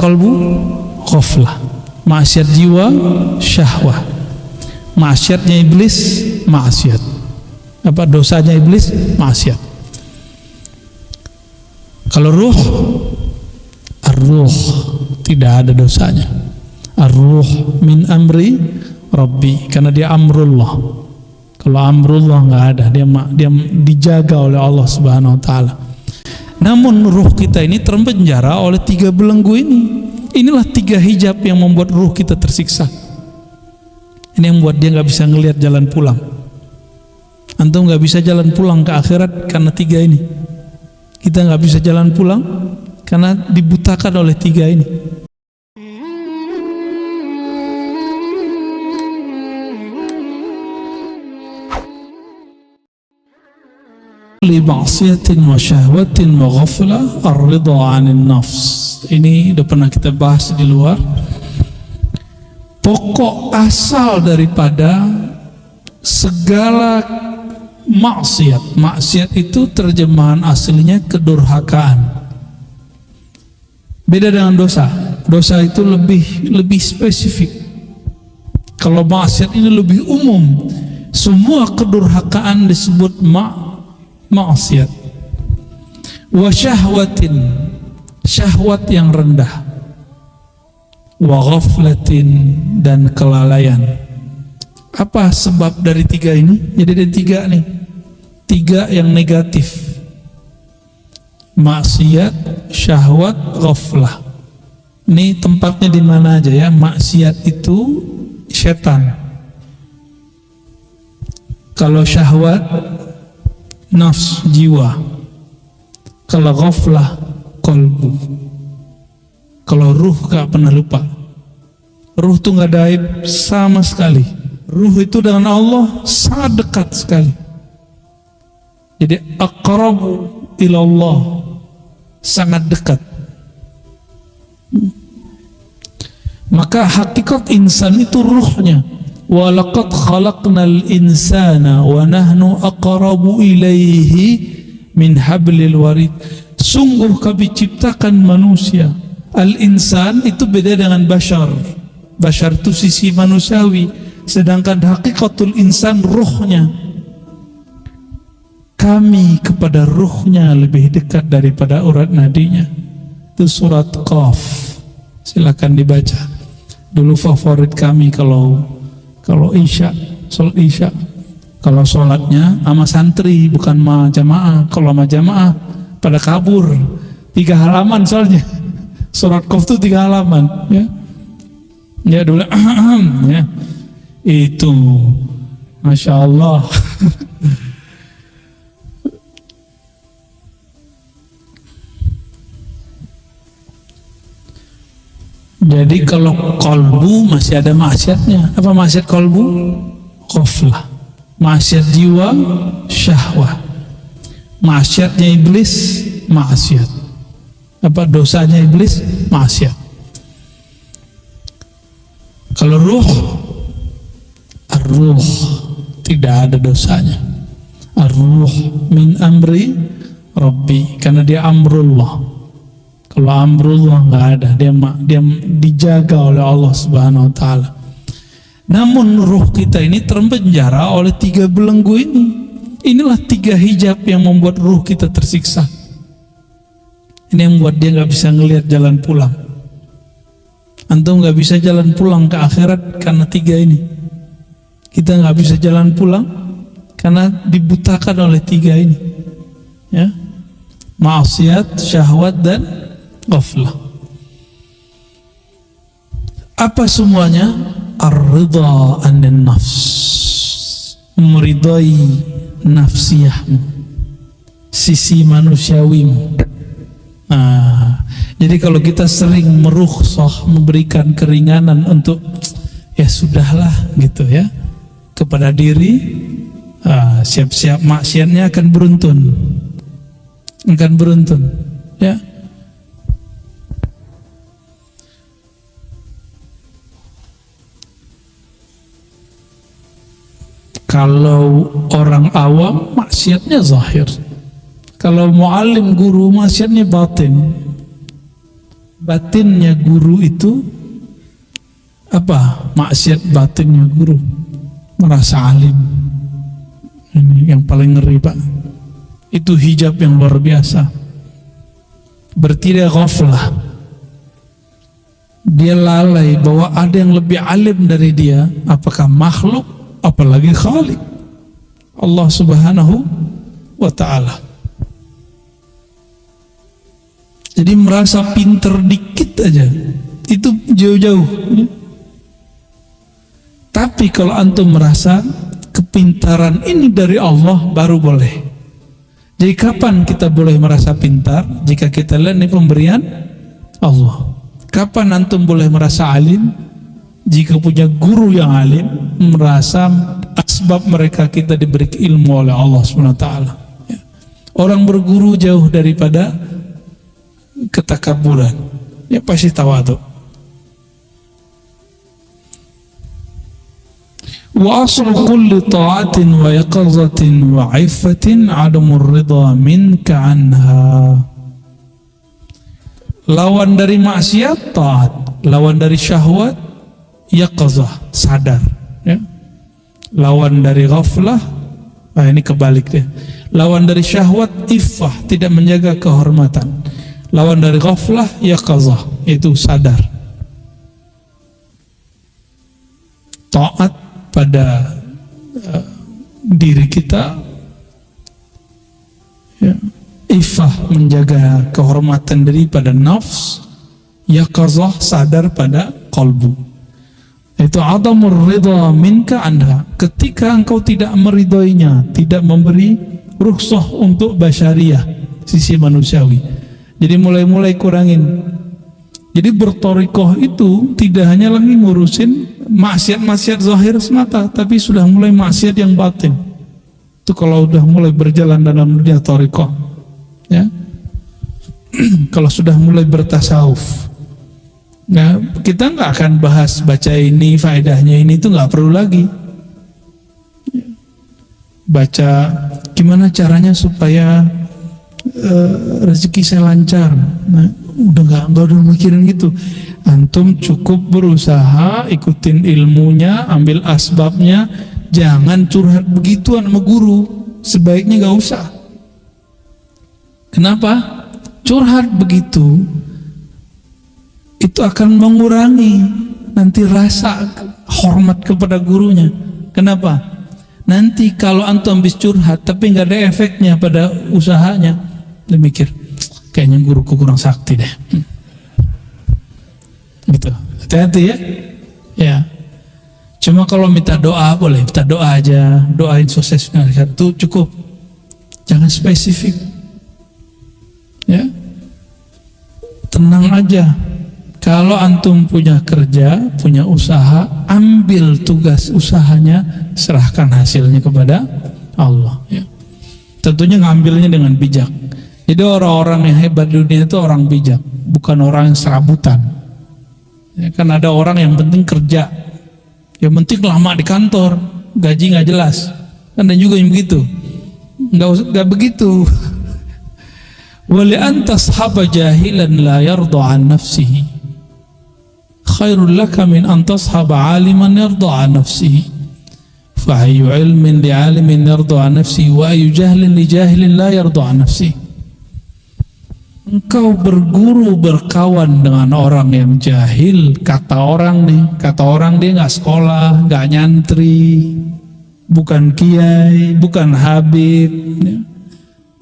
kolbu ghaflah, maksiat jiwa syahwah, maksiatnya iblis maksiat, apa dosanya iblis maksiat. Kalau ruh, ar-ruh tidak ada dosanya. Ar-ruh min amri Rabbi, karena dia amrullah. Kalau amrullah nggak ada, dia dijaga oleh Allah Subhanahu Wa Taala. Namun ruh kita ini terpenjara oleh 3 belenggu ini. Inilah 3 hijab yang membuat ruh kita tersiksa. Ini yang membuat dia nggak bisa ngelihat jalan pulang. Antum nggak bisa jalan pulang ke akhirat karena 3 ini. Kita nggak bisa jalan pulang karena dibutakan oleh 3 ini. Li ma'siyatin wa syahwatin wa ghaflah ar-ridha 'anil nafs. Ini udah pernah kita bahas di luar. Pokok asal daripada segala maksiat. Maksiat itu terjemahan aslinya kedurhakaan. Beda dengan dosa. Dosa itu lebih spesifik. Kalau maksiat ini lebih umum. Semua kedurhakaan disebut maksiat. Wa syahwatin, syahwat yang rendah. Wa ghaflatin, dan kelalaian. Apa sebab dari 3 ini? Jadi ada 3 nih, 3 yang negatif: maksiat, syahwat, ghaflah. Ini tempatnya di mana aja ya? Maksiat itu setan. Kalau syahwat, nafs, jiwa. Kalau ghaflah, kolbu. Kalau ruh gak pernah lupa. Ruh itu gak ada aib sama sekali. Ruh itu dengan Allah sangat dekat sekali. Jadi aqrabu ilallah, sangat dekat. Maka hakikat insan itu ruhnya. Wa laqad khalaqnal insana wa nahnu aqrabu ilaihi min hablil warid. Sungguh kami ciptakan manusia. Al-insan itu beda dengan bashar. Bashar itu sisi manusiawi, sedangkan hakikatul insan ruhnya. Kami kepada ruhnya lebih dekat daripada urat nadinya. Itu surat Qaf. Silakan dibaca. Dulu favorit kami kalau isya, sholat isya. Kalau sholatnya sama santri, bukan ma jamaah. Kalau ma jamaah pada kabur. 3 halaman soalnya. Surat Qaf itu 3 halaman, ya. Ya dulu, ya. Itu, masya Allah. Jadi kalau kolbu masih ada maksiatnya. Apa maksiat kolbu? Ghaflah. Maksiat jiwa, syahwah. Maksiatnya iblis, maksiat. Apa dosanya iblis? Maksiat. Kalau ruh, ar-ruh tidak ada dosanya. Ar-ruh min amri Rabbi, karena dia amrullah. Kalau amrullah nggak ada, dia dijaga oleh Allah Subhanahu Wa Taala. Namun ruh kita ini terpenjara oleh 3 belenggu ini. Inilah 3 hijab yang membuat ruh kita tersiksa. Ini yang membuat dia nggak bisa ngelihat jalan pulang. Antum nggak bisa jalan pulang ke akhirat karena 3 ini. Kita nggak bisa jalan pulang karena dibutakan oleh 3 ini. Ya, maksiat, syahwat, dan ghaflah. Apa semuanya? Ar-ridha 'anil nafs, meridai nafsiyahmu, sisi manusiawimu. Jadi kalau kita sering merukhsah, memberikan keringanan untuk ya sudahlah gitu ya kepada diri, siap-siap maksiatnya akan beruntun, ya. Kalau orang awam maksiatnya zahir. Kalau muallim guru maksiatnya batin. batinnya guru itu apa? Maksiat batinnya guru, merasa alim. Ini yang paling ngeri, Pak. Itu hijab yang luar biasa. Berarti dia ghaflah, dia lalai bahwa ada yang lebih alim dari dia, apakah makhluk apalagi Khalik, Allah Subhanahu wa ta'ala. Jadi merasa pinter dikit aja itu jauh-jauh. Tapi kalau antum merasa kepintaran ini dari Allah, baru boleh. Jadi kapan kita boleh merasa pintar? Jika kita lihat ini pemberian Allah. Kapan antum boleh merasa alim? Jika punya guru yang alim, merasa asbab mereka kita diberi ilmu oleh Allah SWT. Orang berguru jauh daripada ketakaburan, ya pasti tawadhu. Wa aslu kulli ta'atin wa yaqazatin wa 'iffatin 'adamur ridha minka anha. Lawan dari maksiat taat, lawan dari syahwat yaqazah, sadar, ya. Lawan dari ghaflah, ini kebalik deh. Lawan dari syahwat iffah, tidak menjaga kehormatan. Lawan dari ghaflah yaqazah, itu sadar. Taat pada diri kita, ya. Iffah, menjaga kehormatan diri pada nafs. Yaqazah, sadar pada qalbu. Itu adamur ridha minka anha, ketika engkau tidak meridhoinya, tidak memberi rukhsah untuk basyariah, sisi manusiawi. Jadi mulai-mulai kurangin. Jadi bertorikoh itu tidak hanya lagi ngurusin maksiat-maksiat zahir semata, tapi sudah mulai maksiat yang batin. Itu kalau sudah mulai berjalan dalam dunia torikoh, ya. Kalau sudah mulai bertasawuf, nah kita nggak akan bahas baca ini faedahnya ini, itu nggak perlu lagi. Baca gimana caranya supaya rezeki saya lancar. Nah, udah nggak mikirin gitu. Antum cukup berusaha, ikutin ilmunya, ambil asbabnya. Jangan curhat begituan sama guru. Sebaiknya nggak usah. Kenapa? Curhat begitu itu akan mengurangi nanti rasa hormat kepada gurunya. Kenapa? Nanti kalau antum habis curhat tapi nggak ada efeknya pada usahanya, dia mikir kayaknya guruku kurang sakti deh. Gitu. Hati-hati ya. Ya. Cuma kalau minta doa boleh, minta doa aja, doain sukses itu cukup. Jangan spesifik. Ya. Tenang aja. Kalau antum punya kerja, punya usaha, ambil tugas usahanya, serahkan hasilnya kepada Allah. Ya. Tentunya ngambilnya dengan bijak. Jadi orang-orang yang hebat di dunia itu orang bijak, bukan orang yang serabutan. Ya, kan ada orang yang penting kerja, yang penting lama di kantor, gaji nggak jelas. Kan ada juga yang begitu. Nggak begitu. Wali antas haba jahilan la yarda an nafsihi. Khairul laka min an tashaba aliman yarda an nafsihi. Fa ayyu ilmin li alimin yarda an nafsihi wa ayyu jahlin li jahilin la yarda an nafsihi. Engkau berguru berkawan dengan orang yang jahil, kata orang dia nggak sekolah, nggak nyantri, bukan kiai, bukan habib, ya.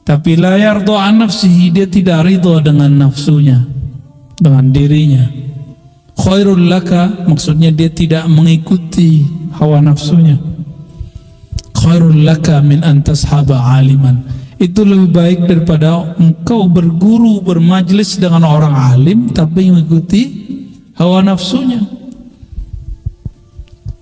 Tapi la yarda an nafsihi, dia tidak ridho dengan nafsunya, dengan dirinya. Khairul laka, maksudnya dia tidak mengikuti hawa nafsunya. Khairul laka min an tashaba aliman. Itu lebih baik daripada engkau berguru, bermajlis dengan orang alim tapi mengikuti hawa nafsunya.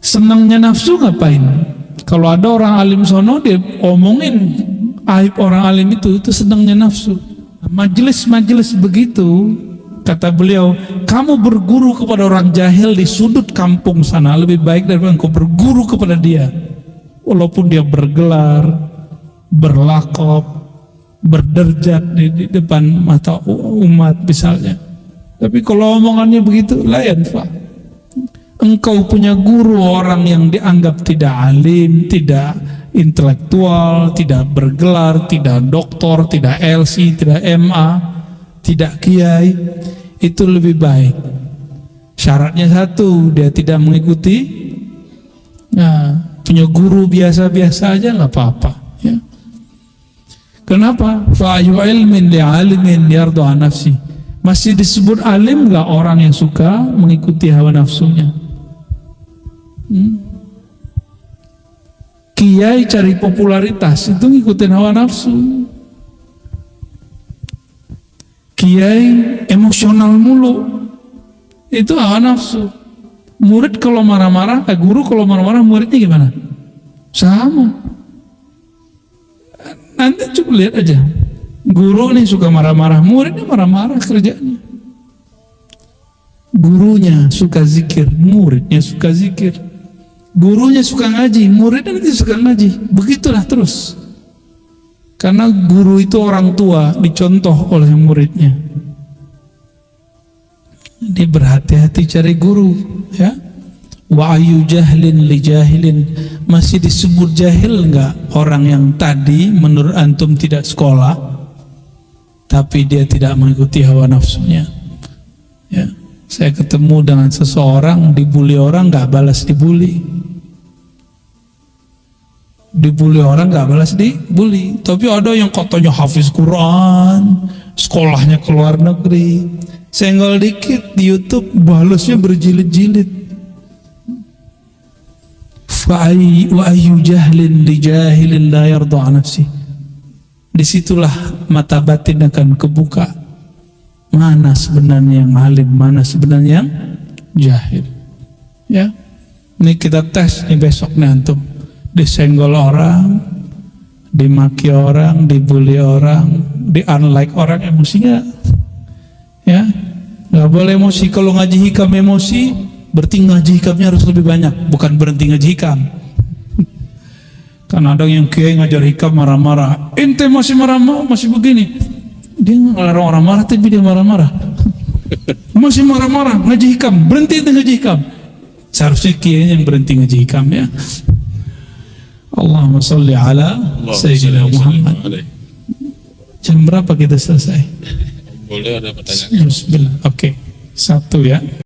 Senangnya nafsu ngapain? Kalau ada orang alim sono, dia omongin aib orang alim itu senangnya nafsu. Majelis-majelis begitu, kata beliau, kamu berguru kepada orang jahil di sudut kampung sana lebih baik daripada engkau berguru kepada dia, walaupun dia bergelar, berlakop, berderjat di depan mata umat misalnya. Tapi kalau omongannya begitu, la yanfa. Engkau punya guru orang yang dianggap tidak alim, tidak intelektual, tidak bergelar, tidak doktor, tidak LC, tidak MA, tidak kiai, itu lebih baik. Syaratnya satu, dia tidak mengikuti. Nah, punya guru biasa-biasa aja nggak apa-apa. Ya. Kenapa? Fa'ayu ilmin li'alimin yardu'a nafsi. Masih disebut alim nggak orang yang suka mengikuti hawa nafsunya? Kiai cari popularitas itu ngikutin hawa nafsu. Kiai emosional mulu, itu hawa nafsu. Murid kalau marah-marah, guru kalau marah-marah, muridnya gimana? Sama. Nanti coba lihat aja, guru nih suka marah-marah, muridnya marah-marah kerjanya. Gurunya suka zikir, muridnya suka zikir. Gurunya suka ngaji, muridnya nanti suka ngaji. Begitulah terus. Karena guru itu orang tua, dicontoh oleh muridnya. Dia berhati-hati cari guru, ya. Wa ayu jahlin li jahilin. Masih disebut jahil enggak orang yang tadi menurut antum tidak sekolah, tapi dia tidak mengikuti hawa nafsunya. Ya. Saya ketemu dengan seseorang dibully orang enggak balas dibully. Dibully orang nggak balas dibully. Tapi ada yang katanya hafiz Quran, sekolahnya ke luar negeri, senggol dikit di YouTube balasnya berjilid-jilid. Wa ayu jahlin li jahilin la yardu'a nafsi. Disitulah mata batin akan kebuka, mana sebenarnya yang alim, mana sebenarnya yang jahil. Ya, ini kita tes nih besok nih antum. Disenggol orang, dimaki orang, dibully orang, di-unlike orang, emosi nggak? Ya, nggak boleh emosi. Kalau ngaji hikam emosi, berarti ngaji hikamnya harus lebih banyak, bukan berhenti ngaji hikam. Kan ada yang kiai ngajar hikam marah-marah, ente masih marah-marah, masih begini. Dia ngelarang orang marah, tapi dia marah-marah. Masih marah-marah, ngaji hikam, berhenti ngaji hikam. Seharusnya kiai yang berhenti ngaji hikam, ya. Allahumma salli ala Sayyidina Muhammad. Jam berapa kita selesai? Boleh ada pertanyaan? Oke, 1 ya.